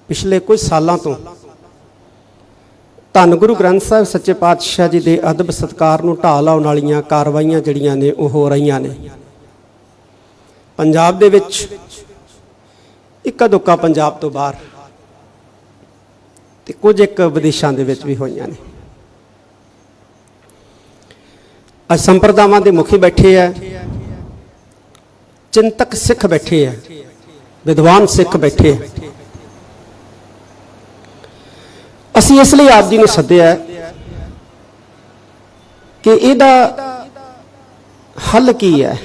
पिछले कुछ सालों तो धन गुरु ग्रंथ साहिब सच्चे पातशाह जी के अदब सत्कार नूं ढाह लाउण वालीआं कार्रवाइयां जिहड़ियां ने ओह हो रहीआं ने। पंजाब दे विच इक्का दुक्का पंजाब तो बाहर ते कुछ एक विदेशां दे विच भी होईआं ने। अज संप्रदावां दे मुखी बैठे है, चिंतक सिख बैठे है, विद्वान सिख बैठे है। असीं इसलिए आप जी नूं सद्दिआ कि इहदा हल की है।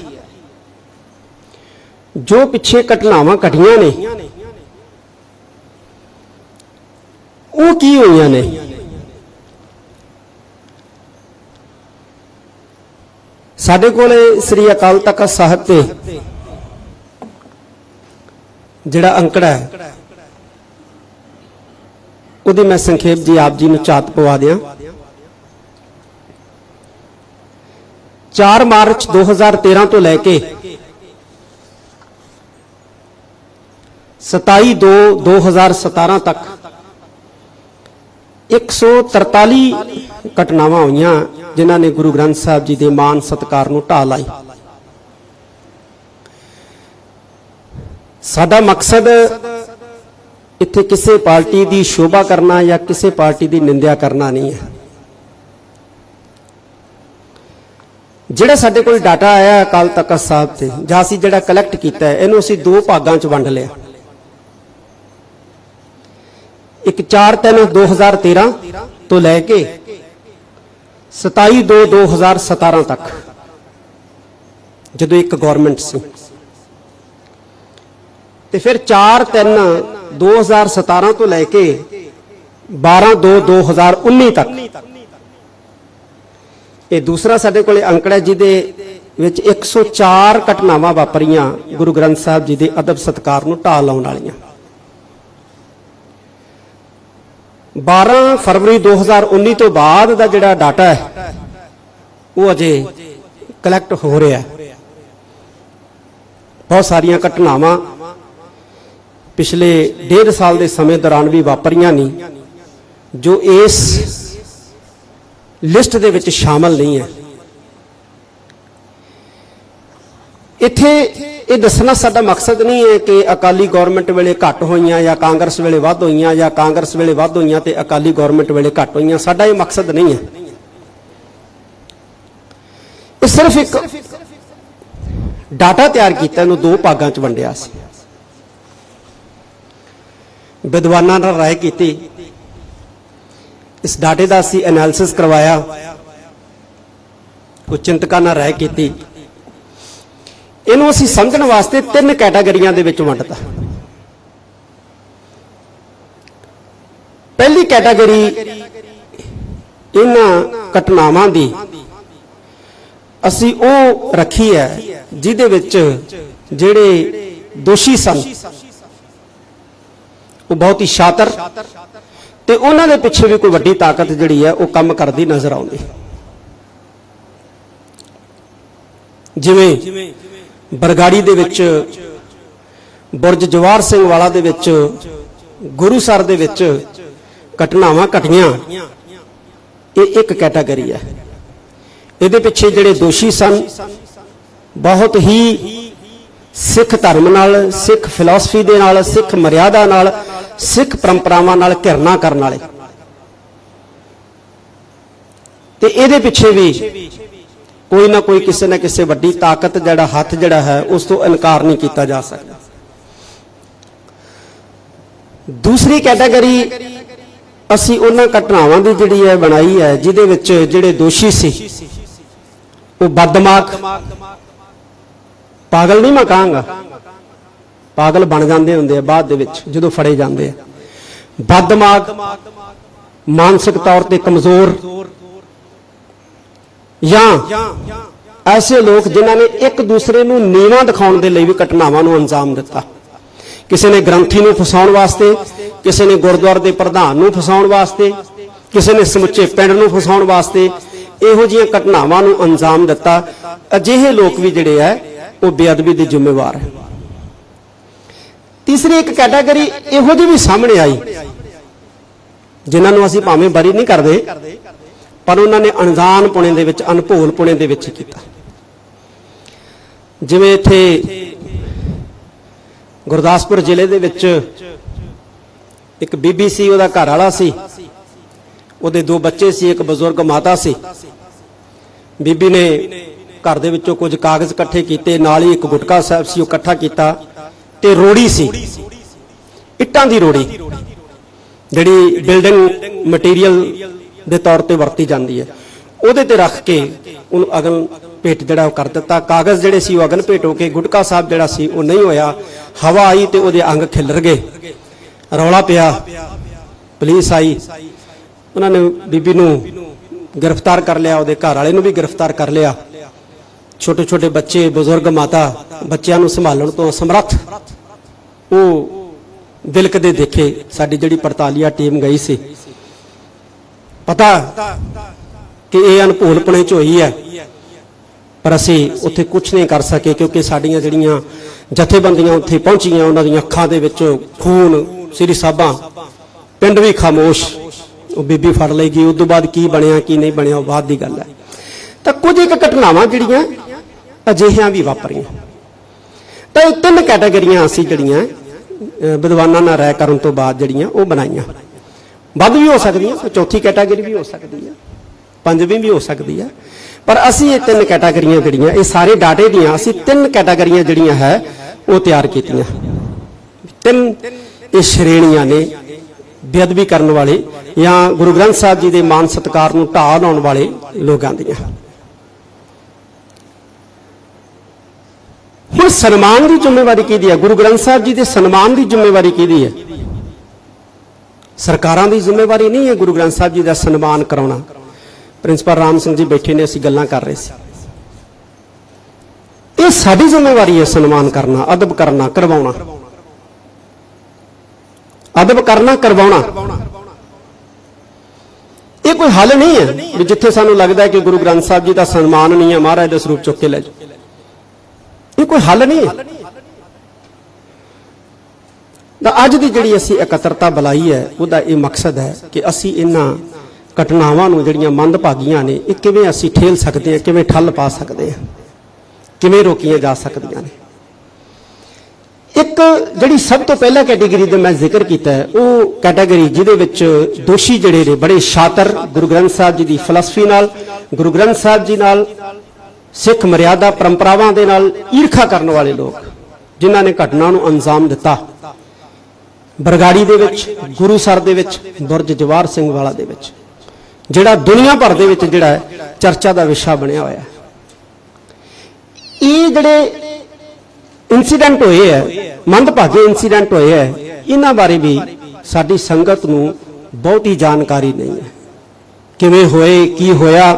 जो पिछे घटनावां घटियां ने वो की होईआं ने। साडे कोले श्री अकाल तख्त साहिब ते जिहड़ा अंकड़ा है उहदी मैं संखेप जी आप जी नूं झात पवा दियां। 4 मार्च 2013 तो लैके 27/2/2017 तक 143 घटनावां होईयां जिन्हां ने गुरु ग्रंथ साहिब जी दे मान सत्कार नूं ढाह लाई। साडा मकसद इत्थे किसी पार्टी की शोभा करना या किसी पार्टी की निंदा करना नहीं है। जिहड़ा साडे कोल डाटा आया अकाल तख्त साहिब ते जां असीं जिहड़ा कलैक्ट कीता है इहनूं असीं 2 भागां च वंड लिया। एक 4/3/2013 तो लैके 27/2/2017 तक जदों एक गौरमेंट सी, ते फिर 4/3/2017 तो लैके 12/2/2019 तक ये दूसरा साडे कोले अंकड़ा जिहदे विच 104 घटनावां वापरियां गुरु ग्रंथ साहिब जी दे अदब सत्कार नूं ढाह लाउण वालीआं। 12 फरवरी 2019 तो बाद दा जिहड़ा डाटा है वो अजे कलैक्ट हो रहा है। बहुत सारियां घटनावां पिछले 1.5 साल के समय दौरान भी वापरियां नहीं जो इस लिस्ट दे विच शामिल नहीं है। इत्थे ये दसना साडा मकसद नहीं है कि अकाली गौरमेंट वेले घट होईयां या कांग्रेस वेले वध होईयां या कांग्रेस वेले वध होईयां ते अकाली गौरमेंट वेले घट होईयां। साडा ये मकसद नहीं है। ये सिर्फ एक डाटा तैयार किया, इहनूं 2 भागां च वंडिया सी। विद्वानां नाल राय की, इस डाटे का असीं एनालिसिस करवाया, कुछ चिंतकां नाल राय की। इहनूं असीं समझण वास्ते 3 कैटागरियां दे विच वंडता। पहली कैटागरी इन्हां घटनावां दी असीं ओह रखी है जिहदे विच जिहड़े दोषी सन वो बहुत ही शातर ते उन्हां दे पिछे भी कोई वड्डी ताकत जिहड़ी है वो काम करदी नजर आउंदी। जिवें बरगाड़ी दे विच बुरज जवाहर सिंह वाला दे विच गुरुसर दे विच घटनावां घटियां, ये एक कैटागरी है। इहदे पिछे जिहड़े दोषी सन बहुत ही सिख धर्म नाल, सिख फिलॉसफी दे नाल, सिख मर्यादा नाल, सिख परंपरावां नाल घिरना करन वाले, ते इहदे पिछे भी कोई ना कोई किसी न किसी वड्डी ताकत जिहड़ा हथ जिहड़ा है उस तो इनकार नहीं किया जा सकता। दूसरी कैटागरी असीं उन्हां घटनावां दी जिहड़ी है बनाई है जिहदे विच जिहड़े दोषी सी वो बददिमाग, पागल नहीं मैं कहांगा, पागल बन जाते होंगे बाद दे विच जदों फड़े जाते हैं। बददिमाग, मानसिक तौर पर कमजोर या ऐसे लोग जिन्हों ने एक दूसरे को नीवा दिखाने के लिए भी घटनावां नूं अंजाम दिता। किसी ने ग्रंथी नूं फसाउण वास्ते, किसी ने गुरुद्वारे के प्रधान नूं फसाउण वास्ते, किसी ने समुचे पिंड नूं फसाउण वास्ते इहो जिहियां घटनावां नूं अंजाम दिता। अजिहे लोग भी जिहड़े है वो बेअदबी के जिम्मेवार है। तीसरी एक कैटागरी इहो जी भी सामने आई जिन्होंने असीं भावें बरी नहीं करते पर उन्होंने अनजान पुणे दे विच अनभोल पुणे दे विच कीता। जिवें इत्थे गुरदासपुर जिले दे विच एक बीबी सी, उहदा घर वाला सी, उहदे दो बच्चे सी, एक बजुर्ग माता सी। बीबी ने घर दे विचों कुछ कागज इकट्ठे कीते, नाल ही एक गुटका साहब सी इकट्ठा कीता ते रोड़ी सी, इट्टां दी रोड़ी जिहड़ी बिल्डिंग मटीरियल दे तौर ते वरती जाती है, उहदे ते रख के उहनूं अगन भेट जिहड़ा कर दिता। कागज जिहड़े सी अगन भेट होके गुटका साहब जिहड़ा सी वो नहीं होया, हवा आई ते उहदे अंग खिलर गए, रौला पिया, पुलिस आई, उन्होंने बीबी नूं गिरफ्तार कर लिया, उहदे घर वाले नूं भी गिरफ्तार कर लिया। छोटे छोटे बच्चे, बुजुर्ग माता बच्चों नूं संभालण तो असमर्थ वो दिलकदे देखे। साडी जिहड़ी पड़तालिया टीम गई सी, पता कि ये अनभोलपणे च होई है, पर असी उत्थे कुछ नहीं कर सके क्योंकि साडियां जिहड़ियां जथेबंदियां उत्थे पहुंचियां उन्हां दीयां अखां दे विच खून, सिरी साहबां, पिंड भी खामोश। वो बीबी फड़ लई गई, उस तो बाद की बनया की नहीं बनया वो बाद की गल है। तो कुछ एक घटनावां जिहड़ियां अजिहियां भी वापरियां। तो ये तीन कैटागरियां असी जिहड़ियां विद्वानां नाल राय करन तो बाद जिहड़ियां वो बनाईयां। वध भी हो सकदियां, चौथी कैटागरी भी हो सकती है, पंजवीं भी हो सकती है, पर असी ये तीन कैटागरियां जिहड़ियां ये सारे डाटे दियां असी तीन कैटागरियां जिहड़ियां है वो तैयार कीतियां। तीन ये श्रेणियां ने बेअदबी करने वाले या गुरु ग्रंथ साहब जी के मान सत्कार नूं ढाह लाउण वाले लोगों दियां। हुण सन्मान की जिम्मेवारी किहदी है? गुरु ग्रंथ साहब जी के सन्मान की जिम्मेवारी किहदी है? सरकारां की जिम्मेवारी नहीं है गुरु ग्रंथ साहब जी का सन्मान कराउणा। प्रिंसिपल राम सिंह जी बैठे ने, असीं गल्लां कर रहे सी, ये साडी जिम्मेवारी है सन्मान करना, अदब करना, करवाउणा, अदब करना, करवाउणा। ये कोई हल नहीं है भी जिथे सानूं लगदा है कि गुरु ग्रंथ साहब जी का सन्मान नहीं है, महाराज का स्वरूप चुक के ले जाओ, ये कोई हल नहीं है। अज की जिहड़ी असीं एकत्रता बुलाई है उसका ये मकसद है कि असीं इन्हां घटनावां नूं जिहड़ियां मंदभागियां ने ये किवें असीं ठेल सकते हैं, किवें ठल पा सकते हैं, किवें रोकियां जा सकदियां ने। एक जिहड़ी सब तो पहला कैटेगरी का मैं जिक्र किया है वो कैटेगरी जिहदे विच दोषी जिहड़े ने बड़े शातर गुरु ग्रंथ साहब जी की फिलासफी नाल, गुरु ग्रंथ साहब जी नाल, सिख मर्यादा परंपरावां दे नाल ईर्खा करने वाले लोग जिन्हां ने घटना नूं अंजाम दिता। बरगाड़ी दे विच, गुरुसर दे विच, बुरज जवाहर सिंह वाला दे विच जिहड़ा दुनिया भर दे विच जिहड़ा चर्चा का विषय बनया होया है। ये जिहड़े इंसीडेंट होए है, मंदभागे इंसीडेंट होए है, इन्हां बारे भी साडी संगत नूं बहुती जानकारी नहीं है। किवें होए, की होया।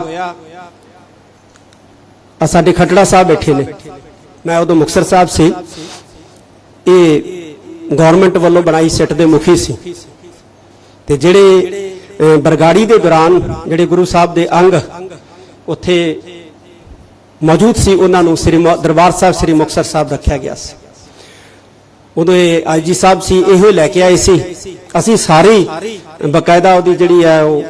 साडे खटड़ा साहब बैठे ने, मैं उदों मुक्तसर साहब से, ये गौरमेंट वालों बनाई सिट दे मुखी सी, ते जिहड़े बरगाड़ी दे दौरान जिहड़े गुरु साहब दे अंग उत्थे मौजूद सी उन्हां नूं श्री दरबार साहब श्री मुक्तसर साहब रखा गया सी। उदों आई जी साहब सी इहो लैके आए सी, असीं सारी बकायदा उहदी जिहड़ी है वो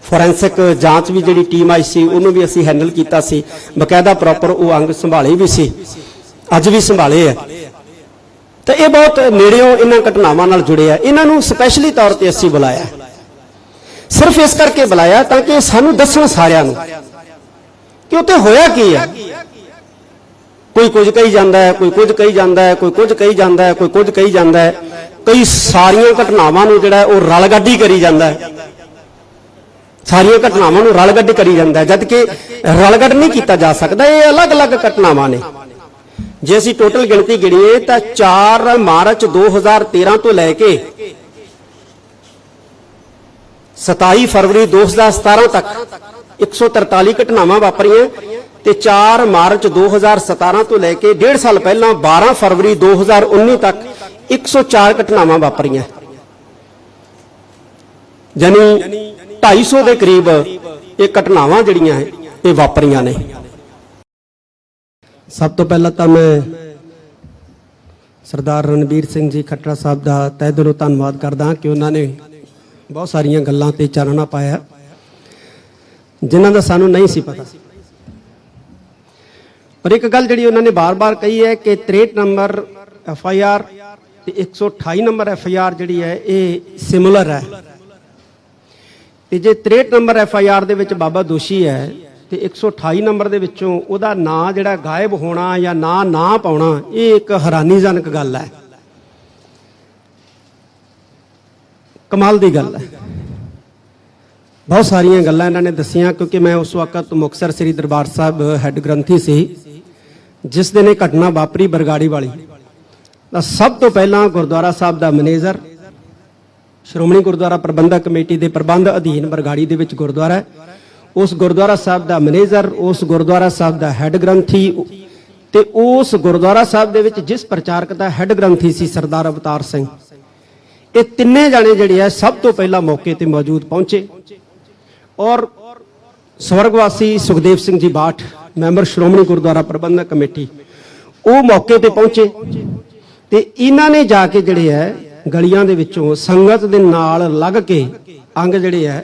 फोरेंसिक जांच भी जिहड़ी टीम आई सी उन्होंने भी असीं हैंडल कीता सी, बकायदा प्रॉपर वो अंग संभाले भी सी, अज भी संभाले है। तो ये बहुत नेड़ियों इन्हां घटनावां नाल जुड़े है। इन्हां नूं स्पैशली तौर पर असीं बुलाया, सिर्फ इस करके बुलाया ताकि सानूं दस्सण सारिआं नूं कि उत्ते होया की है। कोई कुछ कही जाता है, कोई कुछ कही जाता है, कोई कुछ कही जाता है, कोई कुछ कही जाता है, कई सारियां घटनावां नूं जिहड़ा वो रलगड्डी करी जाता है, सारियां घटनावां नूं रलगड्ड करी जाता है, जबकि रलगड्ड नहीं किया जा सकता। ये अलग अलग घटनावां ने। जे असीं टोटल गिणती गिणीए तां 4 मार्च 2013 तो लैके 27 फरवरी 2017 तक 143 घटनावां वापरियां ते 4 मार्च 2017 तो लैके 1.5 साल पहला 12 फरवरी 2019 तक 104 घटनावां वापरियां, यानी 250 के करीब ये घटनावां जिहड़ियां ये वापरियां ने। सब तो पहला तो मैं ਸਰਦਾਰ ਰਣਬੀਰ ਸਿੰਘ ਜੀ ਖੱਟੜਾ ਸਾਹਿਬ ਦਾ ਤਹਿ ਦਿਲੋਂ ਧੰਨਵਾਦ ਕਰਦਾ ਕਿ ਉਹਨਾਂ ਨੇ ਬਹੁਤ ਸਾਰੀਆਂ ਗੱਲਾਂ ਤੇ ਚਾਨਣਾ ਪਾਇਆ ਜਿਨ੍ਹਾਂ ਦਾ ਸਾਨੂੰ ਨਹੀਂ ਸੀ ਪਤਾ। ਪਰ ਇੱਕ ਗੱਲ ਜਿਹੜੀ ਉਹਨਾਂ ਨੇ ਬਾਰ-ਬਾਰ ਕਹੀ ਹੈ ਕਿ 63 ਨੰਬਰ FIR ਤੇ 128 ਨੰਬਰ FIR ਜਿਹੜੀ ਹੈ ਇਹ ਸਿਮਿਲਰ ਹੈ, ਤੇ ਜੇ 63 ਨੰਬਰ FIR ਦੇ ਵਿੱਚ ਬਾਬਾ ਦੋਸ਼ੀ ਹੈ ਤੇ 128 ਨੰਬਰ ਦੇ ਵਿੱਚੋਂ ਉਹਦਾ ਨਾਂ ਜਿਹੜਾ ਗਾਇਬ ਹੋਣਾ ਜਾਂ ਨਾਂ ਨਾ ਪਾਉਣਾ, ਇਹ ਇੱਕ ਹੈਰਾਨੀਜਨਕ ਗੱਲ ਹੈ, ਕਮਾਲ ਦੀ ਗੱਲ ਹੈ। ਬਹੁਤ ਸਾਰੀਆਂ ਗੱਲਾਂ ਇਹਨਾਂ ਨੇ ਦੱਸੀਆਂ ਕਿਉਂਕਿ ਮੈਂ ਉਸ ਵਕਤ ਮੁਕਤਸਰ ਸ੍ਰੀ ਦਰਬਾਰ ਸਾਹਿਬ ਹੈੱਡ ਗ੍ਰੰਥੀ ਸੀ ਜਿਸ ਦਿਨ ਇਹ ਘਟਨਾ ਵਾਪਰੀ ਬਰਗਾੜੀ ਵਾਲੀ। ਤਾਂ ਸਭ ਤੋਂ ਪਹਿਲਾਂ ਗੁਰਦੁਆਰਾ ਸਾਹਿਬ ਦਾ ਮੈਨੇਜਰ, ਸ਼੍ਰੋਮਣੀ ਗੁਰਦੁਆਰਾ ਪ੍ਰਬੰਧਕ ਕਮੇਟੀ ਦੇ ਪ੍ਰਬੰਧ ਅਧੀਨ ਬਰਗਾੜੀ ਦੇ ਵਿੱਚ ਗੁਰਦੁਆਰਾ ਹੈ, ਉਸ ਗੁਰਦੁਆਰਾ ਸਾਹਿਬ ਦਾ ਮੈਨੇਜਰ, ਉਸ ਗੁਰਦੁਆਰਾ ਸਾਹਿਬ ਦਾ ਹੈੱਡ ਗ੍ਰੰਥੀ ਤੇ ਉਸ ਗੁਰਦੁਆਰਾ ਸਾਹਿਬ ਦੇ ਵਿੱਚ ਜਿਸ ਪ੍ਰਚਾਰਕ ਦਾ ਹੈੱਡ ਗ੍ਰੰਥੀ ਸੀ ਸਰਦਾਰ ਅਵਤਾਰ ਸਿੰਘ, ਇਹ ਤਿੰਨੇ ਜਾਣੇ ਜਿਹੜੇ ਆ ਸਭ ਤੋਂ ਪਹਿਲਾਂ ਮੌਕੇ ਤੇ ਮੌਜੂਦ ਪਹੁੰਚੇ। ਔਰ ਸਵਰਗਵਾਸੀ ਸੁਖਦੇਵ ਸਿੰਘ ਜੀ ਬਾਠ, ਮੈਂਬਰ ਸ਼੍ਰੋਮਣੀ ਗੁਰਦੁਆਰਾ ਪ੍ਰਬੰਧਕ ਕਮੇਟੀ, ਉਹ ਮੌਕੇ ਤੇ ਪਹੁੰਚੇ ਤੇ ਇਹਨਾਂ ਨੇ ਜਾ ਕੇ ਜਿਹੜੇ ਹੈ ਗਲੀਆਂ ਦੇ ਵਿੱਚੋਂ ਸੰਗਤ ਦੇ ਨਾਲ ਲੱਗ ਕੇ ਅੰਗ ਜਿਹੜੇ ਹੈ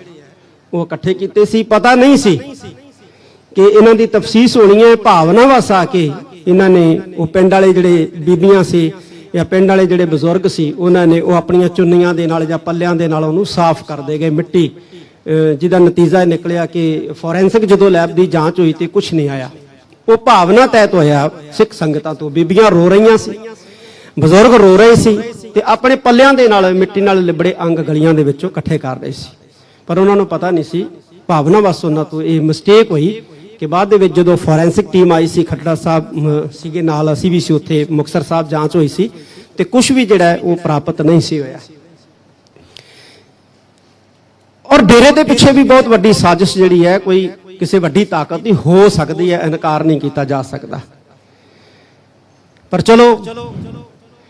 ਉਹ ਇਕੱਠੇ ਕੀਤੇ ਸੀ। ਪਤਾ ਨਹੀਂ ਸੀ ਕਿ ਇਹਨਾਂ ਦੀ ਤਫਸੀਸ ਹੋਣੀ ਹੈ। ਭਾਵਨਾ ਵਸ ਆ ਕੇ ਇਹਨਾਂ ਨੇ ਉਹ ਪਿੰਡ ਵਾਲੇ ਜਿਹੜੇ ਬੀਬੀਆਂ ਸੀ ਜਾਂ ਪਿੰਡ ਵਾਲੇ ਜਿਹੜੇ ਬਜ਼ੁਰਗ ਸੀ, ਉਹਨਾਂ ਨੇ ਉਹ ਆਪਣੀਆਂ ਚੁੰਨੀਆਂ ਦੇ ਨਾਲ ਜਾਂ ਪੱਲਿਆਂ ਦੇ ਨਾਲ ਉਹਨੂੰ ਸਾਫ਼ ਕਰਦੇ ਗਏ ਮਿੱਟੀ, ਜਿਹਦਾ ਨਤੀਜਾ ਨਿਕਲਿਆ ਕਿ ਫੋਰੈਂਸਿਕ ਜਦੋਂ ਲੈਬ ਦੀ ਜਾਂਚ ਹੋਈ ਤੇ ਕੁਝ ਨਹੀਂ ਆਇਆ। ਉਹ ਭਾਵਨਾ ਤਹਿਤ ਹੋਇਆ ਸਿੱਖ ਸੰਗਤਾਂ ਤੋਂ। ਬੀਬੀਆਂ ਰੋ ਰਹੀਆਂ ਸੀ, ਬਜ਼ੁਰਗ ਰੋ ਰਹੇ ਸੀ ਤੇ ਆਪਣੇ ਪੱਲਿਆਂ ਦੇ ਨਾਲ ਮਿੱਟੀ ਨਾਲ ਲਿਬੜੇ ਅੰਗ ਗਲੀਆਂ ਦੇ ਵਿੱਚੋਂ ਇਕੱਠੇ ਕਰ ਰਹੇ ਸੀ, ਪਰ ਉਹਨਾਂ ਨੂੰ ਪਤਾ ਨਹੀਂ ਸੀ। ਭਾਵਨਾ ਵਸ ਉਹਨਾਂ ਤੋਂ ਇਹ ਮਿਸਟੇਕ ਹੋਈ ਕਿ ਬਾਅਦ ਦੇ ਵਿੱਚ ਜਦੋਂ ਫੋਰੈਂਸਿਕ ਟੀਮ ਆਈ ਸੀ, ਖੱਟੜਾ ਸਾਹਿਬ ਸੀਗੇ ਨਾਲ, ਅਸੀਂ ਵੀ ਸੀ ਉੱਥੇ, ਮੁਕਤਸਰ ਸਾਹਿਬ ਜਾਂਚ ਹੋਈ ਸੀ ਤੇ ਕੁਝ ਵੀ ਜਿਹੜਾ ਉਹ ਪ੍ਰਾਪਤ ਨਹੀਂ ਸੀ ਹੋਇਆ। ਔਰ ਡੇਰੇ ਦੇ ਪਿੱਛੇ ਵੀ ਬਹੁਤ ਵੱਡੀ ਸਾਜ਼ਿਸ਼ ਜਿਹੜੀ ਹੈ ਕੋਈ ਕਿਸੇ ਵੱਡੀ ਤਾਕਤ ਦੀ ਹੋ ਸਕਦੀ ਹੈ, ਇਨਕਾਰ ਨਹੀਂ ਕੀਤਾ ਜਾ ਸਕਦਾ। ਪਰ ਚਲੋ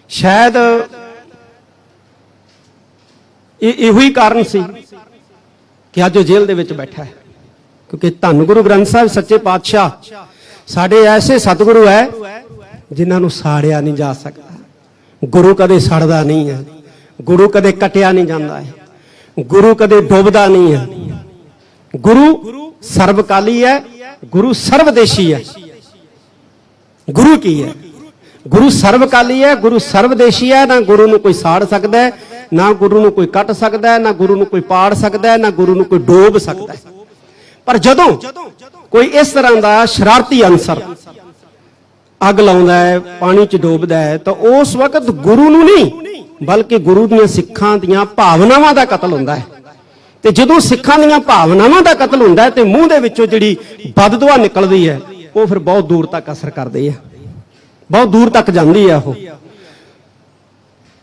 ਸ਼ਾਇਦ ਇਹੋ ਹੀ ਕਾਰਨ ਸੀ ਕਿ ਅੱਜ ਉਹ ਜੇਲ੍ਹ ਦੇ ਵਿੱਚ ਬੈਠਾ ਹੈ, ਕਿਉਂਕਿ ਧੰਨ ਗੁਰੂ ਗ੍ਰੰਥ ਸਾਹਿਬ ਸੱਚੇ ਪਾਤਸ਼ਾਹ ਸਾਡੇ ਐਸੇ ਸਤਿਗੁਰੂ ਹੈ ਜਿਨ੍ਹਾਂ ਨੂੰ ਸਾੜਿਆ ਨਹੀਂ ਜਾ ਸਕਦਾ। ਗੁਰੂ ਕਦੇ ਸੜਦਾ ਨਹੀਂ ਹੈ, ਗੁਰੂ ਕਦੇ ਕਟਿਆ ਨਹੀਂ ਜਾਂਦਾ ਹੈ, ਗੁਰੂ ਕਦੇ ਡੁੱਬਦਾ ਨਹੀਂ ਹੈ। ਗੁਰੂ ਸਰਬਕਾਲੀ ਹੈ, ਗੁਰੂ ਸਰਵਦੇਸ਼ੀ ਹੈ। ਗੁਰੂ ਕੀ ਹੈ? ਗੁਰੂ ਸਰਬਕਾਲੀ ਹੈ, ਗੁਰੂ ਸਰਵਦੇਸ਼ੀ ਹੈ। ਨਾ ਗੁਰੂ ਨੂੰ ਕੋਈ ਸਾੜ ਸਕਦਾ ਹੈ, ਨਾ ਗੁਰੂ ਨੂੰ ਕੋਈ ਕੱਟ ਸਕਦਾ ਹੈ, ਨਾ ਗੁਰੂ ਨੂੰ ਕੋਈ ਪਾੜ ਸਕਦਾ ਹੈ, ਨਾ ਗੁਰੂ ਨੂੰ ਕੋਈ ਡੋਬ ਸਕਦਾ ਹੈ। ਪਰ ਜਦੋਂ ਕੋਈ ਇਸ ਤਰ੍ਹਾਂ ਦਾ ਸ਼ਰਾਰਤੀ ਅਨਸਰ ਅੱਗ ਲਾਉਂਦਾ ਹੈ, ਪਾਣੀ 'ਚ ਡੋਬਦਾ ਹੈ, ਤਾਂ ਉਸ ਵਕਤ ਗੁਰੂ ਨੂੰ ਨਹੀਂ ਬਲਕਿ ਗੁਰੂ ਦੀਆਂ ਸਿੱਖਾਂ ਦੀਆਂ ਭਾਵਨਾਵਾਂ ਦਾ ਕਤਲ ਹੁੰਦਾ ਹੈ। ਤੇ ਜਦੋਂ ਸਿੱਖਾਂ ਦੀਆਂ ਭਾਵਨਾਵਾਂ ਦਾ ਕਤਲ ਹੁੰਦਾ ਹੈ ਤੇ ਮੂੰਹ ਦੇ ਵਿੱਚੋਂ ਜਿਹੜੀ ਬਦਦੁਆ ਨਿਕਲਦੀ ਹੈ ਉਹ ਫਿਰ ਬਹੁਤ ਦੂਰ ਤੱਕ ਅਸਰ ਕਰਦੀ ਹੈ, ਬਹੁਤ ਦੂਰ ਤੱਕ ਜਾਂਦੀ ਹੈ ਉਹ।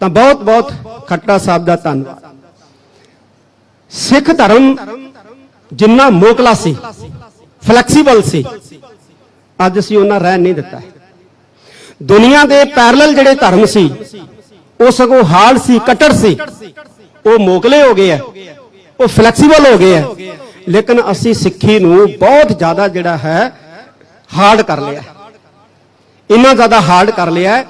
ਤਾਂ ਬਹੁਤ ਬਹੁਤ ਖੱਟੜਾ ਸਾਹਿਬ ਦਾ ਧੰਨਵਾਦ। ਸਿੱਖ ਧਰਮ ਜਿੰਨਾ ਮੋਕਲਾ ਸੀ, ਫਲੈਕਸੀਬਲ ਸੀ, ਅੱਜ ਅਸੀਂ ਉਹਨਾਂ ਰਹਿਣ ਨਹੀਂ ਦਿੱਤਾ। ਦੁਨੀਆ ਦੇ ਪੈਰਲਲ ਜਿਹੜੇ ਧਰਮ ਸੀ ਉਹ ਸਗੋਂ ਹਾਰਡ ਸੀ, ਕੱਟੜ ਸੀ, ਉਹ ਮੋਕਲੇ ਹੋ ਗਏ ਆ, ਉਹ ਫਲੈਕਸੀਬਲ ਹੋ ਗਏ ਆ। ਲੇਕਿਨ ਅਸੀਂ ਸਿੱਖੀ ਨੂੰ ਬਹੁਤ ਜ਼ਿਆਦਾ ਜਿਹੜਾ ਹੈ ਹਾਰਡ ਕਰ ਲਿਆ, ਇੰਨਾ ਜ਼ਿਆਦਾ ਹਾਰਡ ਕਰ ਲਿਆ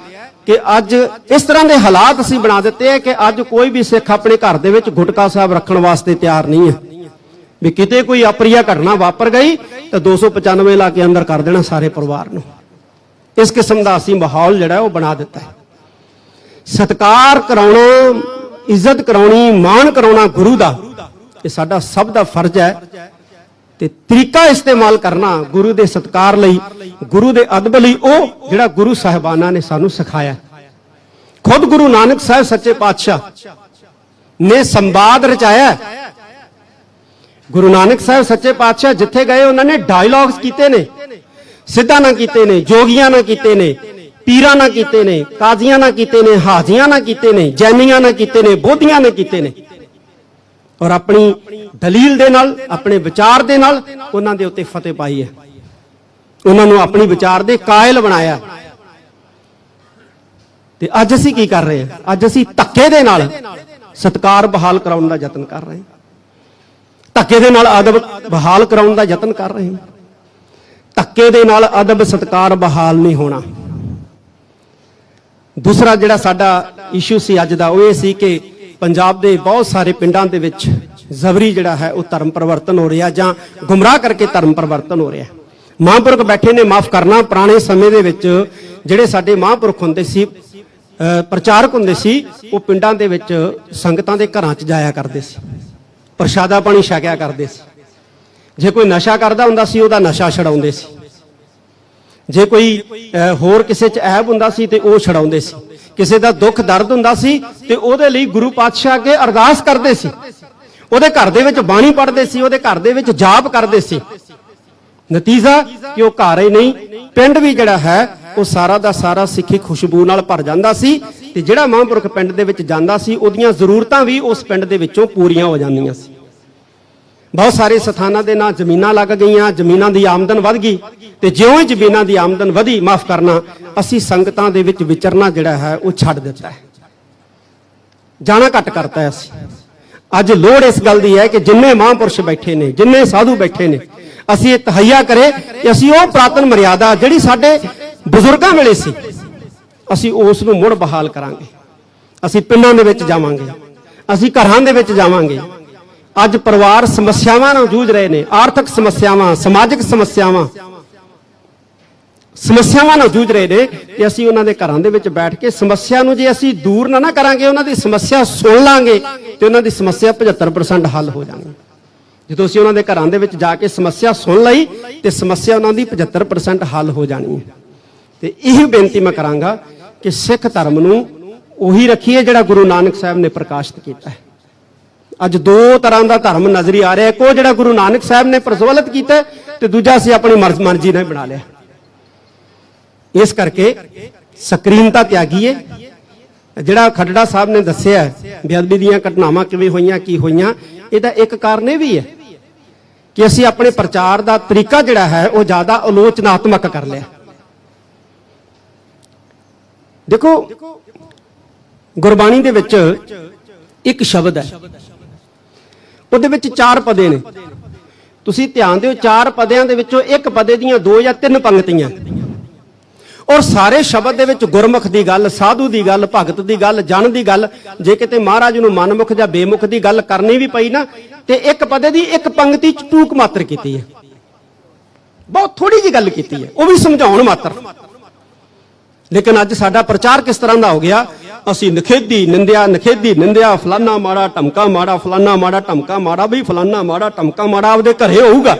ਕਿ ਅੱਜ ਇਸ ਤਰ੍ਹਾਂ ਦੇ ਹਾਲਾਤ ਅਸੀਂ ਬਣਾ ਦਿੱਤੇ ਹੈ ਕਿ ਅੱਜ ਕੋਈ ਵੀ ਸਿੱਖ ਆਪਣੇ ਘਰ ਦੇ ਵਿੱਚ ਗੁਟਕਾ ਸਾਹਿਬ ਰੱਖਣ ਵਾਸਤੇ ਤਿਆਰ ਨਹੀਂ ਹੈ। ਵੀ ਕਿਤੇ ਕੋਈ ਅਪਰੀਆ ਘਟਨਾ ਵਾਪਰ ਗਈ ਤਾਂ 295 ਲਾ ਕੇ ਅੰਦਰ ਕਰ ਦੇਣਾ ਸਾਰੇ ਪਰਿਵਾਰ ਨੂੰ। ਇਸ ਕਿਸਮ ਦਾ ਅਸੀਂ ਮਾਹੌਲ ਜਿਹੜਾ ਉਹ ਬਣਾ ਦਿੱਤਾ ਹੈ। ਸਤਿਕਾਰ ਕਰਾਉਣਾ, ਇੱਜ਼ਤ ਕਰਾਉਣੀ, ਮਾਣ ਕਰਾਉਣਾ ਗੁਰੂ ਦਾ, ਇਹ ਸਾਡਾ ਸਭ ਦਾ ਫਰਜ਼ ਹੈ। ਤੇ ਤਰੀਕਾ ਇਸਤੇਮਾਲ ਕਰਨਾ ਗੁਰੂ ਦੇ ਸਤਿਕਾਰ ਲਈ, ਗੁਰੂ ਦੇ ਅਦਬ ਲਈ, ਉਹ ਜਿਹੜਾ ਗੁਰੂ ਸਾਹਿਬਾਨਾਂ ਨੇ ਸਾਨੂੰ ਸਿਖਾਇਆ। ਖੁਦ ਗੁਰੂ ਨਾਨਕ ਸਾਹਿਬ ਸੱਚੇ ਪਾਤਸ਼ਾਹ ਨੇ ਸੰਵਾਦ ਰਚਾਇਆ। ਗੁਰੂ ਨਾਨਕ ਸਾਹਿਬ ਸੱਚੇ ਪਾਤਸ਼ਾਹ ਜਿੱਥੇ ਗਏ ਉਹਨਾਂ ਨੇ ਡਾਇਲੌਗਸ ਕੀਤੇ ਨੇ, ਸਿੱਧਾਂ ਨਾਲ ਕੀਤੇ ਨੇ, ਜੋਗੀਆਂ ਨਾਲ ਕੀਤੇ ਨੇ, ਪੀਰਾਂ ਨਾਲ ਕੀਤੇ ਨੇ, ਕਾਜ਼ੀਆਂ ਨਾਲ ਕੀਤੇ ਨੇ, ਹਾਜੀਆਂ ਨਾਲ ਕੀਤੇ ਨੇ, ਜੈਨੀਆਂ ਨਾਲ ਕੀਤੇ ਨੇ, ਬੋਧੀਆਂ ਨਾਲ ਕੀਤੇ ਨੇ। ਔਰ ਆਪਣੀ ਦਲੀਲ ਦੇ ਨਾਲ, ਆਪਣੇ ਵਿਚਾਰ ਦੇ ਨਾਲ ਉਹਨਾਂ ਦੇ ਉੱਤੇ ਫਤਿਹ ਪਾਈ ਹੈ, ਉਹਨਾਂ ਨੂੰ ਆਪਣੀ ਵਿਚਾਰ ਦੇ ਕਾਇਲ ਬਣਾਇਆ। ਤੇ ਅੱਜ ਅਸੀਂ ਕੀ ਕਰ ਰਹੇ ਹਾਂ? ਅੱਜ ਅਸੀਂ ਧੱਕੇ ਦੇ ਨਾਲ ਸਤਿਕਾਰ ਬਹਾਲ ਕਰਾਉਣ ਦਾ ਯਤਨ ਕਰ ਰਹੇ ਹਾਂ, ਧੱਕੇ ਦੇ ਨਾਲ ਅਦਬ ਬਹਾਲ ਕਰਾਉਣ ਦਾ ਯਤਨ ਕਰ ਰਹੇ ਹਾਂ। ਧੱਕੇ ਦੇ ਨਾਲ ਅਦਬ ਸਤਿਕਾਰ ਬਹਾਲ ਨਹੀਂ ਹੋਣਾ। दूसरा जिहड़ा साडा इशू सी अज दा ओह सी कि पंजाब दे बहुत सारे पिंडां दे विच जबरी जिहड़ा है वह धर्म परिवर्तन हो रहा जां गुमराह करके धर्म परिवर्तन हो रहा। महापुरख बैठे ने माफ करना, पुराने समय दे विच जिहड़े साडे महापुरख हुंदे सी, प्रचारक हुंदे सी, वो पिंडां दे विच संगतां दे घरां च जाया करदे सी, प्रशादा पानी छकिया करदे सी। जे कोई नशा करदा हुंदा सी उहदा नशा छड़ाउंदे सी, जे कोई होर किसे च ऐब हुंदा सी ते ओह छड़ाउंदे सी, किसे दा दुख दर्द हुंदा सी ते ओहदे लई गुरु पातशाह अगे अरदास करदे सी, ओहदे घर दे विच बाणी पढ़दे सी, ओहदे घर दे विच जाप करदे सी। नतीजा कि वह घर ही नहीं पिंड भी जिहड़ा है वह सारा दा सारा सिੱਖੀ खुशबू नाल भर जांदा सी ते जिहड़ा महापुरख पिंड दे विच जांदा सी ओहदियां जरूरतां भी उस पिंड दे विचों पूरीआं हो जांदियां सी। बहुत सारे स्थानां दे नां जमीनां लग गईयां, जमीनां दी आमदन वध गई ते जिउं ही जमीनां दी आमदन वधी, माफ करना, असीं संगतां दे विच विचरना जिहड़ा है वह छड्ड दित्ता है, जाना घट करता है। असीं अज लोड़ इस गल दी है कि जिन्ने महापुरुष बैठे ने, जिन्ने साधु बैठे ने, असीं ये तहैया करे कि असीं वो पुरातन मर्यादा जिहड़ी साडे बजुर्गां वेले सी असीं उस नूं मुड़ बहाल करांगे। असीं पिंडां दे विच जावांगे, असीं घरां दे विच जावांगे। अज परिवार समस्यावां नाल जूझ रहे ने, आर्थिक समस्यावां, समाजिक समस्यावां नाल जूझ रहे ने कि असीं उन्हां दे घरां दे विच बैठ के समस्या नूं जे असीं दूर ना करांगे, उन्हां दी समस्या सुण लांगे ते उन्हां दी समस्या 75% हल हो जाणी। ਜਦੋਂ ਅਸੀਂ ਉਹਨਾਂ ਦੇ ਘਰਾਂ ਦੇ ਵਿੱਚ ਜਾ ਕੇ ਸਮੱਸਿਆ ਸੁਣ ਲਈ ਤੇ ਸਮੱਸਿਆ ਉਹਨਾਂ ਦੀ 75% ਹੱਲ ਹੋ ਜਾਣੀ ਹੈ। ਤੇ ਇਹ ਬੇਨਤੀ ਮੈਂ ਕਰਾਂਗਾ ਕਿ ਸਿੱਖ ਧਰਮ ਨੂੰ ਉਹੀ ਰੱਖੀਏ ਜਿਹੜਾ ਗੁਰੂ ਨਾਨਕ ਸਾਹਿਬ ਨੇ ਪ੍ਰਕਾਸ਼ਿਤ ਕੀਤਾ ਹੈ। ਅੱਜ ਦੋ ਤਰ੍ਹਾਂ ਦਾ ਧਰਮ ਨਜ਼ਰੀ ਆ ਰਿਹਾ, ਇੱਕ ਉਹ ਜਿਹੜਾ ਗੁਰੂ ਨਾਨਕ ਸਾਹਿਬ ਨੇ ਪ੍ਰਜਵਲਿਤ ਕੀਤਾ ਤੇ ਦੂਜਾ ਅਸੀਂ ਆਪਣੀ ਮਰਜ਼ੀ ਨਾਲ ਬਣਾ ਲਿਆ। ਇਸ ਕਰਕੇ ਸਕਰੀਨਤਾ ਤਿਆਗੀਏ। ਜਿਹੜਾ ਖੱਟੜਾ ਸਾਹਿਬ ਨੇ ਦੱਸਿਆ ਬੇਅਦਬੀ ਦੀਆਂ ਘਟਨਾਵਾਂ ਕਿਵੇਂ ਹੋਈਆਂ, ਕੀ ਹੋਈਆਂ, ਇਹਦਾ ਇੱਕ ਕਾਰਨ ਇਹ ਵੀ ਹੈ कि असीं अपने प्रचार का तरीका जिहड़ा है वह ज़्यादा आलोचनात्मक कर लिया। देखो गुरबाणी दे विच एक शब्द है, उहदे विच 4 पदे ने, तुसीं ध्यान दिओ, 4 पदियां दे विचों एक पदे दीयां 2 या 3 पंक्तियां और सारे शब्द दे विच गुरमुख दी गल, साधु दी गल, भगत दी गल, जन दी गल, जे किते महाराज नूं मनमुख जां बेमुख दी गल करनी भी पई ना ते एक पदे दी एक पंक्ति च टूक मात्र कीती है, बहुत थोड़ी जी गल कीती है, वह भी समझाउण मात्र। लेकिन अज साडा प्रचार किस तरह का हो गया, असीं निखेधी निंदिया, फलाना माड़ा टमका माड़ा, फलाना माड़ा टमका माड़ा, भी फलाना माड़ा टमका माड़ा आपदे घरे होऊगा,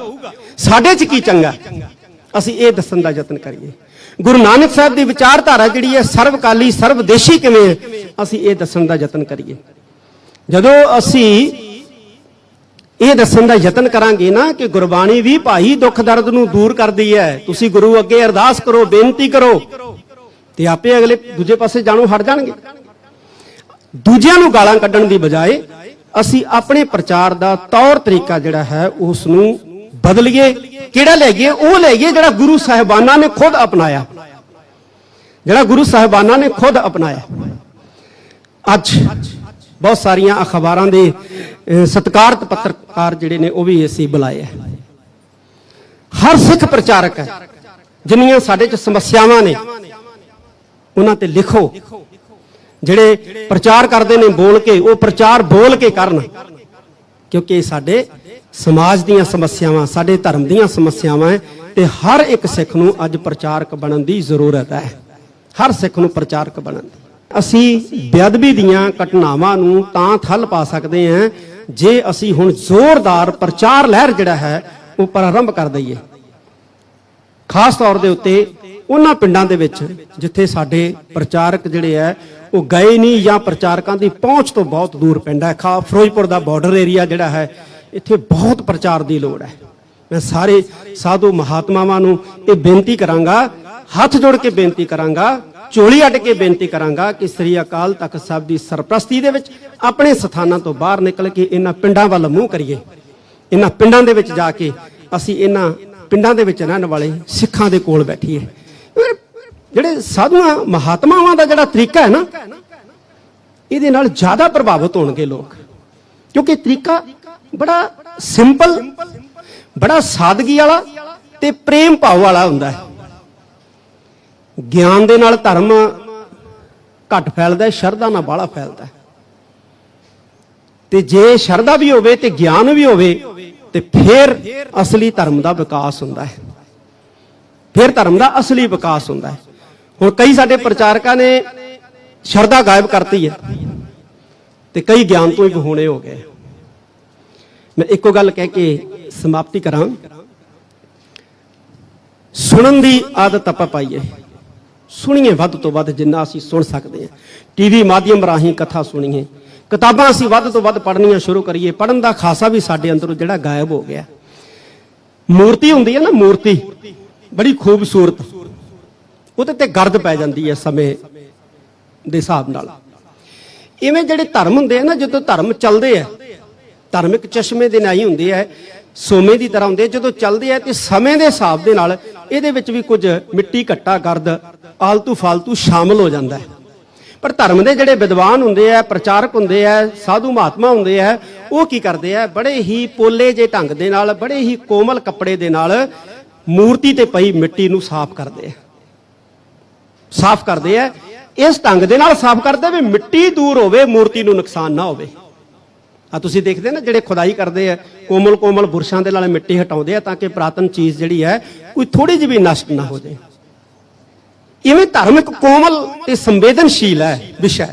साडे च की चंगा, असीं इह दस्सण दा यतन करिए। गुरु नानक साहब की विचारधारा जिहड़ी है सर्वकाली सर्वदेशी किवें है, असीं इह दस्सण दा यतन करिए। जदों असीं ਇਹ ਦੱਸਣ ਦਾ ਯਤਨ ਕਰਾਂਗੇ ਨਾ ਕਿ ਗੁਰਬਾਣੀ ਵੀ ਭਾਈ ਦੁੱਖ ਦਰਦ ਨੂੰ ਦੂਰ ਕਰਦੀ ਹੈ, ਤੁਸੀਂ ਗੁਰੂ ਅੱਗੇ ਅਰਦਾਸ ਕਰੋ, ਬੇਨਤੀ ਕਰੋ ਤੇ ਆਪੇ ਅਗਲੇ ਦੂਜੇ ਪਾਸੇ ਜਾਣੋਂ ਹਟ ਜਾਣਗੇ। ਦੂਜਿਆਂ ਨੂੰ ਗਾਲਾਂ ਕੱਢਣ ਦੀ ਬਜਾਏ ਅਸੀਂ ਆਪਣੇ ਪ੍ਰਚਾਰ ਦਾ ਤੌਰ ਤਰੀਕਾ ਜਿਹੜਾ ਹੈ ਉਸ ਨੂੰ ਬਦਲੀਏ। ਕਿਹੜਾ ਲੈ ਗਏ? ਉਹ ਲੈ ਗਏ ਜਿਹੜਾ ਗੁਰੂ ਸਾਹਿਬਾਨਾਂ ਨੇ ਖੁਦ ਅਪਣਾਇਆ, ਜਿਹੜਾ ਗੁਰੂ ਸਾਹਿਬਾਨਾਂ ਨੇ ਖੁਦ ਅਪਣਾਇਆ। ਅੱਜ बहुत सारिया अखबारों के सत्कारत पत्रकार जिहड़े ने वो भी असीं बुलाए है। हर सिख प्रचारक है जिन्नियां साडे च समस्यावां ने उन्हां ते लिखो, जिहड़े प्रचार करते हैं बोल के, वो प्रचार बोल के करन, क्योंकि साडे समाज दीयां समस्यावां, साडे धर्म दीयां समस्यावां है ते हर एक सिख नूं अज प्रचारक बनन दी जरूरत है, हर सिख नूं प्रचारक बनन दी। असी बेअदबी दीयां घटनावां नूं तां ठल पा सकते हैं जे असी हुण जोरदार प्रचार लहर जिहड़ा है वो प्रारंभ कर दईए, खास तौर दे उत्ते उन्हां पिंडां दे विच जिथे साडे प्रचारक जिहड़े है वो गए नहीं या प्रचारकां दी पहुंच तो बहुत दूर पिंड है। फिरोजपुर दा बॉर्डर एरिया जिहड़ा है इत्थे बहुत प्रचार दी लोड़ है। मैं सारे साधु महात्मावां नूं इह बेनती करांगा, हथ जोड़ के बेनती करांगा, चोली अड्ड के बेनती करांगा कि श्री अकाल तख्त साहब की सरप्रस्ती दे विच अपने स्थानां तो बाहर निकल के इन्हां पिंडां वल मूँह करिए। इन्हां पिंडां दे विच जाके असीं इन्हां पिंडां दे विच रहण वाले सिखां दे कोल बैठीए। जिहड़े साधुआं महात्मावां दा जिहड़ा तरीका है ना, इहदे नाल ज़्यादा प्रभावित होणगे लोग, क्योंकि तरीका बड़ा सिंपल, बड़ा सादगी वाला ते प्रेम भाव वाला हुंदा है। ज्ञान दे नाल धर्म ਘੱਟ ਫੈਲਦਾ ਹੈ, ਸ਼ਰਧਾ ਨਾਲ ਬਾਹਲਾ ਫੈਲਦਾ ਹੈ। ਤੇ ਜੇ ਸ਼ਰਧਾ ਵੀ ਹੋਵੇ ਤੇ ਗਿਆਨ ਵੀ ਹੋਵੇ ਤੇ ਫਿਰ ਅਸਲੀ ਧਰਮ ਦਾ ਵਿਕਾਸ ਹੁੰਦਾ ਹੈ, ਫਿਰ ਧਰਮ ਦਾ ਅਸਲੀ ਵਿਕਾਸ ਹੁੰਦਾ ਹੈ। ਹੁਣ ਕਈ ਸਾਡੇ ਪ੍ਰਚਾਰਕਾਂ ਨੇ ਸ਼ਰਧਾ ਗਾਇਬ ਕਰਤੀ ਹੈ ਤੇ ਕਈ ਗਿਆਨ ਤੋਂ ਹੀ ਵਿਹੂਣੇ ਹੋ ਗਏ। ਮੈਂ ਇੱਕੋ ਗੱਲ ਕਹਿ ਕੇ ਸਮਾਪਤੀ ਕਰਾਂ, ਸੁਣਨ ਦੀ ਆਦਤ ਆਪਾਂ ਪਾਈਏ, ਸੁਣੀਏ ਵੱਧ ਤੋਂ ਵੱਧ ਜਿੰਨਾ ਅਸੀਂ ਸੁਣ ਸਕਦੇ ਹਾਂ। ਟੀਵੀ ਮਾਧਿਅਮ ਰਾਹੀਂ ਕਥਾ ਸੁਣੀਏ, ਕਿਤਾਬਾਂ ਅਸੀਂ ਵੱਧ ਤੋਂ ਵੱਧ ਪੜ੍ਹਨੀਆਂ ਸ਼ੁਰੂ ਕਰੀਏ। ਪੜ੍ਹਨ ਦਾ ਖਾਸਾ ਵੀ ਸਾਡੇ ਅੰਦਰੋਂ ਜਿਹੜਾ ਗਾਇਬ ਹੋ ਗਿਆ। ਮੂਰਤੀ ਹੁੰਦੀ ਹੈ ਨਾ, ਮੂਰਤੀ ਬੜੀ ਖੂਬਸੂਰਤ, ਉਹਦੇ ਤੇ ਗਰਦ ਪੈ ਜਾਂਦੀ ਹੈ ਸਮੇਂ ਦੇ ਹਿਸਾਬ ਨਾਲ। ਇਵੇਂ ਜਿਹੜੇ ਧਰਮ ਹੁੰਦੇ ਆ ਨਾ, ਜਦੋਂ ਧਰਮ ਚੱਲਦੇ ਆ, ਧਾਰਮਿਕ ਚਸ਼ਮੇ ਦੇ ਨਾਲ ਹੀ ਹੁੰਦੇ ਆ, ਸੋਮੇ ਦੀ ਤਰ੍ਹਾਂ ਹੁੰਦੇ। ਜਦੋਂ ਚੱਲਦੇ ਆ ਤੇ ਸਮੇਂ ਦੇ ਹਿਸਾਬ ਦੇ ਨਾਲ ਇਹਦੇ ਵਿੱਚ ਵੀ ਕੁਝ ਮਿੱਟੀ ਘੱਟਾ ਗਰਦ ਆਲਤੂ ਫਾਲਤੂ ਸ਼ਾਮਲ ਹੋ ਜਾਂਦਾ ਹੈ। ਪਰ ਧਰਮ ਦੇ ਜਿਹੜੇ ਵਿਦਵਾਨ ਹੁੰਦੇ ਆ, ਪ੍ਰਚਾਰਕ ਹੁੰਦੇ ਆ, ਸਾਧੂ ਮਹਾਤਮਾ ਹੁੰਦੇ ਆ, ਉਹ ਕੀ ਕਰਦੇ ਆ, ਬੜੇ ਹੀ ਪੋਲੇ ਜੇ ਢੰਗ ਦੇ ਨਾਲ, ਬੜੇ ਹੀ ਕੋਮਲ ਕੱਪੜੇ ਦੇ ਨਾਲ ਮੂਰਤੀ ਤੇ ਪਈ ਮਿੱਟੀ ਨੂੰ ਸਾਫ਼ ਕਰਦੇ ਆ, ਸਾਫ਼ ਕਰਦੇ ਆ। ਇਸ ਢੰਗ ਦੇ ਨਾਲ ਸਾਫ਼ ਕਰਦੇ ਵੀ ਮਿੱਟੀ ਦੂਰ ਹੋਵੇ, ਮੂਰਤੀ ਨੂੰ ਨੁਕਸਾਨ ਨਾ ਹੋਵੇ। ਆ ਤੁਸੀਂ ਦੇਖਦੇ ਨਾ ਜਿਹੜੇ ਖੁਦਾਈ ਕਰਦੇ ਆ, ਕੋਮਲ ਕੋਮਲ ਬੁਰਸ਼ਾਂ ਦੇ ਨਾਲ ਮਿੱਟੀ ਹਟਾਉਂਦੇ ਆ ਤਾਂ ਕਿ ਪੁਰਾਤਨ ਚੀਜ਼ ਜਿਹੜੀ ਹੈ ਕੋਈ ਥੋੜੀ ਜਿਹੀ ਵੀ ਨਸ਼ਟ ਨਾ ਹੋ ਜਾਏ। ਇਵੇਂ ਧਰਮ ਇੱਕ ਕੋਮਲ ਤੇ ਸੰਵੇਦਨਸ਼ੀਲ ਹੈ ਵਿਸ਼ਾ।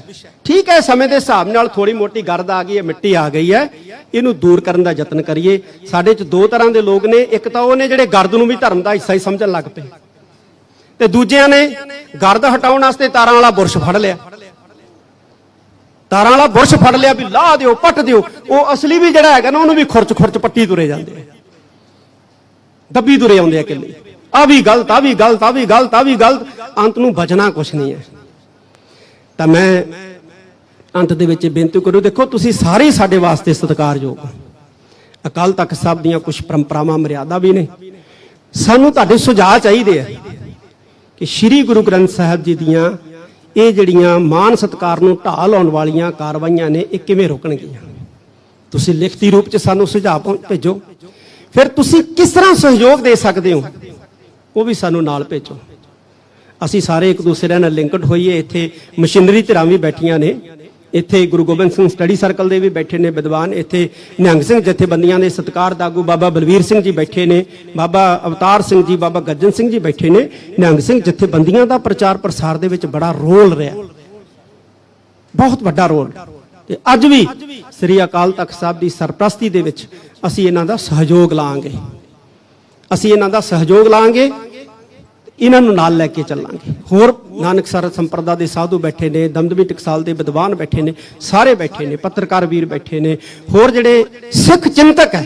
ਠੀਕ ਹੈ, ਸਮੇਂ ਦੇ ਹਿਸਾਬ ਨਾਲ ਥੋੜੀ ਮੋਟੀ ਗਰਦ ਆ ਗਈ ਹੈ, ਮਿੱਟੀ ਆ ਗਈ ਹੈ, ਇਹਨੂੰ ਦੂਰ ਕਰਨ ਦਾ ਯਤਨ ਕਰੀਏ। ਸਾਡੇ 'ਚ ਦੋ ਤਰ੍ਹਾਂ ਦੇ ਲੋਕ ਨੇ, ਇੱਕ ਤਾਂ ਉਹ ਨੇ ਜਿਹੜੇ ਗਰਦ ਨੂੰ ਵੀ ਧਰਮ ਦਾ ਹਿੱਸਾ ਹੀ ਸਮਝਣ ਲੱਗ ਪਏ, ਤੇ ਦੂਜਿਆਂ ਨੇ ਗਰਦ ਹਟਾਉਣ ਵਾਸਤੇ ਤਾਰਾਂ ਵਾਲਾ ਬੁਰਸ਼ ਫੜ ਲਿਆ, ਤਾਰਾਂ ਵਾਲਾ ਬੁਰਸ਼ ਫੜ ਲਿਆ ਵੀ ਲਾਹ ਦਿਓ, ਪੱਟ ਦਿਓ। ਉਹ ਅਸਲੀ ਵੀ ਜਿਹੜਾ ਹੈਗਾ ਨਾ, ਉਹਨੂੰ ਵੀ ਖੁਰਚ ਖੁਰਚ ਪੱਟੀ ਤੁਰੇ ਜਾਂਦੇ ਆ, ਦੱਬੀ ਤੁਰੇ ਆਉਂਦੇ ਆ ਕਿੱਲੇ। ਆ ਵੀ ਗਲਤ, ਆ ਵੀ ਗਲਤ, ਆ ਵੀ ਗਲਤ, ਆ ਵੀ ਗਲਤ, ਅੰਤ ਨੂੰ ਬਚਣਾ ਕੁਛ ਨਹੀਂ ਹੈ। ਤਾਂ ਮੈਂ ਅੰਤ ਦੇ ਵਿੱਚ ਬੇਨਤੀ ਕਰੂ, ਦੇਖੋ ਤੁਸੀਂ ਸਾਰੇ ਸਾਡੇ ਵਾਸਤੇ ਸਤਿਕਾਰਯੋਗ ਹੋ। ਅਕਾਲ ਤਖਤ ਸਾਹਿਬ ਦੀਆਂ ਕੁਝ ਪਰੰਪਰਾਵਾਂ ਮਰਿਆਦਾ ਵੀ ਨੇ। ਸਾਨੂੰ ਤੁਹਾਡੇ ਸੁਝਾਅ ਚਾਹੀਦੇ ਆ ਕਿ ਸ੍ਰੀ ਗੁਰੂ ਗ੍ਰੰਥ ਸਾਹਿਬ ਜੀ ਦੀਆਂ ਇਹ ਜਿਹੜੀਆਂ ਮਾਨ ਸਤਿਕਾਰ ਨੂੰ ਢਾਹ ਲਾਉਣ ਵਾਲੀਆਂ ਕਾਰਵਾਈਆਂ ਨੇ, ਇਹ ਕਿਵੇਂ ਰੋਕਣਗੀਆਂ। ਤੁਸੀਂ ਲਿਖਤੀ ਰੂਪ 'ਚ ਸਾਨੂੰ ਸੁਝਾਅ ਭੇਜੋ। ਫਿਰ ਤੁਸੀਂ ਕਿਸ ਤਰ੍ਹਾਂ ਸਹਿਯੋਗ ਦੇ ਸਕਦੇ ਹੋ, ਉਹ ਵੀ ਸਾਨੂੰ ਨਾਲ ਭੇਜੋ। ਅਸੀਂ ਸਾਰੇ ਇੱਕ ਦੂਸਰੇ ਨਾਲ ਲਿੰਕਡ ਹੋਈਏ। ਇੱਥੇ ਮਸ਼ੀਨਰੀ ਧਿਰਾਂ ਵੀ ਬੈਠੀਆਂ ਨੇ, ਇੱਥੇ ਗੁਰੂ ਗੋਬਿੰਦ ਸਿੰਘ ਸਟੱਡੀ ਸਰਕਲ ਦੇ ਵੀ ਬੈਠੇ ਨੇ ਵਿਦਵਾਨ, ਇੱਥੇ ਨਿਹੰਗ ਸਿੰਘ ਜਥੇਬੰਦੀਆਂ ਦੇ ਸਤਿਕਾਰਤ ਆਗੂ ਬਾਬਾ ਬਲਵੀਰ ਸਿੰਘ ਜੀ ਬੈਠੇ ਨੇ, ਬਾਬਾ ਅਵਤਾਰ ਸਿੰਘ ਜੀ, ਬਾਬਾ ਗੱਜਨ ਸਿੰਘ ਜੀ ਬੈਠੇ ਨੇ। ਨਿਹੰਗ ਸਿੰਘ ਜਥੇਬੰਦੀਆਂ ਦਾ ਪ੍ਰਚਾਰ ਪ੍ਰਸਾਰ ਦੇ ਵਿੱਚ ਬੜਾ ਰੋਲ ਰਿਹਾ, ਬਹੁਤ ਵੱਡਾ ਰੋਲ। ਤੇ ਅੱਜ ਵੀ ਸ੍ਰੀ ਅਕਾਲ ਤਖਤ ਸਾਹਿਬ ਦੀ ਸਰਪ੍ਰਸਤੀ ਦੇ ਵਿੱਚ ਅਸੀਂ ਇਹਨਾਂ ਦਾ ਸਹਿਯੋਗ ਲਾਂਗੇ, ਅਸੀਂ ਇਹਨਾਂ ਦਾ ਸਹਿਯੋਗ ਲਾਂਗੇ, ਇਹਨਾਂ ਨੂੰ ਨਾਲ ਲੈ ਕੇ ਚੱਲਾਂਗੇ। ਹੋਰ ਨਾਨਕਸਰ ਸੰਪਰਦਾ ਦੇ ਸਾਧੂ ਬੈਠੇ ਨੇ, ਦਮਦਮੀ ਟਕਸਾਲ ਦੇ ਵਿਦਵਾਨ ਬੈਠੇ ਨੇ, ਸਾਰੇ ਬੈਠੇ ਨੇ, ਪੱਤਰਕਾਰ ਵੀਰ ਬੈਠੇ ਨੇ, ਹੋਰ ਜਿਹੜੇ ਸਿੱਖ ਚਿੰਤਕ ਹੈ,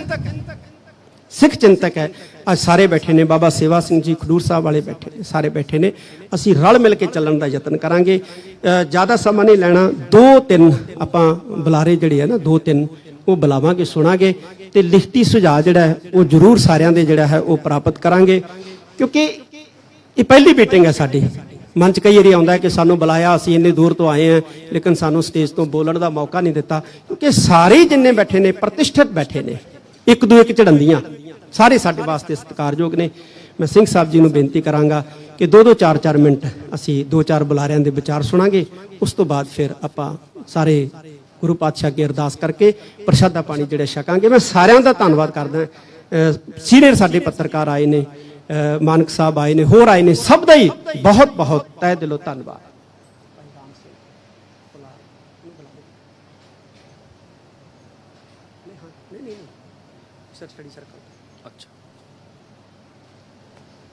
ਸਿੱਖ ਚਿੰਤਕ ਹੈ, ਅੱਜ ਸਾਰੇ ਬੈਠੇ ਨੇ। ਬਾਬਾ ਸੇਵਾ ਸਿੰਘ ਜੀ ਖਡੂਰ ਸਾਹਿਬ ਵਾਲੇ ਬੈਠੇ ਨੇ, ਸਾਰੇ ਬੈਠੇ ਨੇ। ਅਸੀਂ ਰਲ ਮਿਲ ਕੇ ਚੱਲਣ ਦਾ ਯਤਨ ਕਰਾਂਗੇ। ਜ਼ਿਆਦਾ ਸਮਾਂ ਨਹੀਂ ਲੈਣਾ, 2-3 ਆਪਾਂ ਬੁਲਾਰੇ ਜਿਹੜੇ ਆ ਨਾ, 2-3 ਉਹ ਬੁਲਾਵਾਂਗੇ, ਸੁਣਾਂਗੇ ਤੇ ਲਿਖਤੀ ਸੁਝਾਅ ਜਿਹੜਾ ਹੈ ਉਹ ਜ਼ਰੂਰ ਸਾਰਿਆਂ ਦੇ ਜਿਹੜਾ ਹੈ ਉਹ ਪ੍ਰਾਪਤ ਕਰਾਂਗੇ। ਕਿਉਂਕਿ ਇਹ ਪਹਿਲੀ ਮੀਟਿੰਗ ਹੈ ਸਾਡੀ। ਮਨ 'ਚ ਕਈ ਵਾਰੀ ਆਉਂਦਾ ਹੈ ਕਿ ਸਾਨੂੰ ਬੁਲਾਇਆ, ਅਸੀਂ ਇੰਨੇ ਦੂਰ ਤੋਂ ਆਏ ਹਾਂ, ਲੇਕਿਨ ਸਾਨੂੰ ਸਟੇਜ ਤੋਂ ਬੋਲਣ ਦਾ ਮੌਕਾ ਨਹੀਂ ਦਿੱਤਾ। ਕਿਉਂਕਿ ਸਾਰੇ ਜਿੰਨੇ ਬੈਠੇ ਨੇ ਪ੍ਰਤਿਸ਼ਠਿਤ ਬੈਠੇ ਨੇ, ਇੱਕ ਦੂਏ ਇੱਕ ਝੜੰਦੀਆਂ, ਸਾਰੇ ਸਾਡੇ ਵਾਸਤੇ ਸਤਿਕਾਰਯੋਗ ਨੇ। ਮੈਂ ਸਿੰਘ ਸਾਹਿਬ ਜੀ ਨੂੰ ਬੇਨਤੀ ਕਰਾਂਗਾ ਕਿ 2-2 4-4 ਮਿੰਟ ਅਸੀਂ 2-4 ਬੁਲਾਰਿਆਂ ਦੇ ਵਿਚਾਰ ਸੁਣਾਂਗੇ। ਉਸ ਤੋਂ ਬਾਅਦ ਫਿਰ ਆਪਾਂ ਸਾਰੇ ਗੁਰੂ ਪਾਤਸ਼ਾਹ ਅੱਗੇ ਅਰਦਾਸ ਕਰਕੇ ਪ੍ਰਸ਼ਾਦਾ ਪਾਣੀ ਜਿਹੜੇ ਛਕਾਂਗੇ। ਮੈਂ ਸਾਰਿਆਂ ਦਾ ਧੰਨਵਾਦ ਕਰਦਾ। ਸੀਨੀਅਰ ਸਾਡੇ ਪੱਤਰਕਾਰ ਆਏ ਨੇ, ਮਾਨਕ ਸਾਹਿਬ ਆਏ ਨੇ, ਹੋਰ ਆਏ ਨੇ, ਸਭ ਦਾ ਹੀ ਬਹੁਤ ਬਹੁਤ ਤਹਿ ਦਿਲੋਂ ਧੰਨਵਾਦ। ਸਟੱਡੀ ਸਰਕਲ, ਅੱਛਾ।